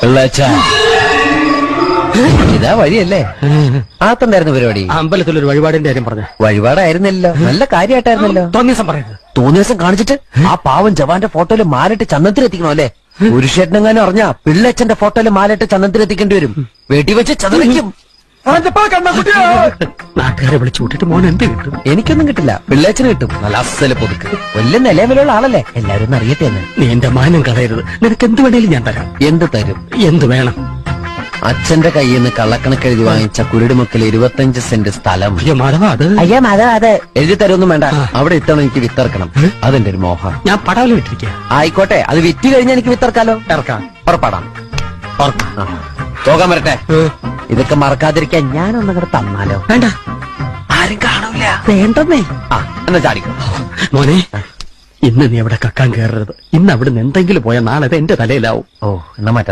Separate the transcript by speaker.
Speaker 1: പിള്ളേച്ച ഇതാ വഴിയല്ലേ? ആത്തുണ്ടായിരുന്നു പരിപാടി.
Speaker 2: അമ്പലത്തിലൊരു വഴിപാടിന്റെ കാര്യം പറഞ്ഞു.
Speaker 1: വഴിപാടായിരുന്നല്ലോ, നല്ല കാര്യമായിട്ടായിരുന്നല്ലോ.
Speaker 2: തോന്നിയ ദിവസം പറയരുത്.
Speaker 1: തോന്നിയ ദിവസം കാണിച്ചിട്ട് ആ പാവം ജവാന്റെ ഫോട്ടോയില് മാലിട്ട് ചന്ദനത്തിലെത്തിക്കണോ അല്ലേ? പുരുഷേട്ടനെങ്ങാനും അറിഞ്ഞാ പിള്ളേച്ചന്റെ ഫോട്ടോയില് മാലിട്ട് ചന്ദനത്തിലെത്തിക്കേണ്ടി വരും. വെടിവെച്ച് ചതറിക്കും.
Speaker 2: നാട്ടുകാരെ വിളിച്ചു കൂട്ടിട്ട് മോൻ എന്ത് കിട്ടും?
Speaker 1: എനിക്കൊന്നും കിട്ടില്ല, പിള്ളേച്ചന് കിട്ടും. നല്ല അസല് പൊതുക്ക്. വലിയ നിലവിലുള്ള ആളല്ലേ, എല്ലാരും ഒന്ന് അറിയട്ടെ എന്ന്.
Speaker 2: നീ എന്റെ മാനം കളയരുത്. നിനക്ക് എന്ത് വേണേലും ഞാൻ തരാം.
Speaker 1: എന്ത് തരും?
Speaker 2: എന്ത് വേണം?
Speaker 1: അച്ഛന്റെ കയ്യിൽ നിന്ന് കള്ളക്കണക്കെഴുതി വാങ്ങിച്ച കുരുടുമുക്കിൽ 25 സെന്റ് സ്ഥലം.
Speaker 2: അയ്യോ മാധവ, അത്
Speaker 1: അയ്യാ അതെ എഴുതി തരൊന്നും വേണ്ട. അവിടെ ഇത്തവണ എനിക്ക് വിത്തിറക്കണം. അതെന്റെ ഒരു മോഹം.
Speaker 2: ഞാൻ പടവലം ഇട്ടിരിക്കുക.
Speaker 1: ആയിക്കോട്ടെ, അത് വിറ്റ് കഴിഞ്ഞാൽ എനിക്ക് വിത്തിറക്കാലോ.
Speaker 2: ഇറക്കാം.
Speaker 1: പുറപ്പാടാം. പോകാൻ വരട്ടെ. ഇതൊക്കെ മറക്കാതിരിക്കാൻ ഞാനൊന്നും കൂടെ തന്നാലോ?
Speaker 2: വേണ്ട,
Speaker 1: ആരും കാണൂല.
Speaker 2: വേണ്ടെന്നേ.
Speaker 1: എന്നാ ചാടിക്കോ
Speaker 2: മോനെ. ഇന്ന് നീ അവിടെ കക്കാൻ കയറരുത്. ഇന്ന് അവിടുന്ന് എന്തെങ്കിലും പോയാൽ നാളെ എന്റെ തലയിലാവും.
Speaker 1: ഓ, എന്നാ മറ്റേ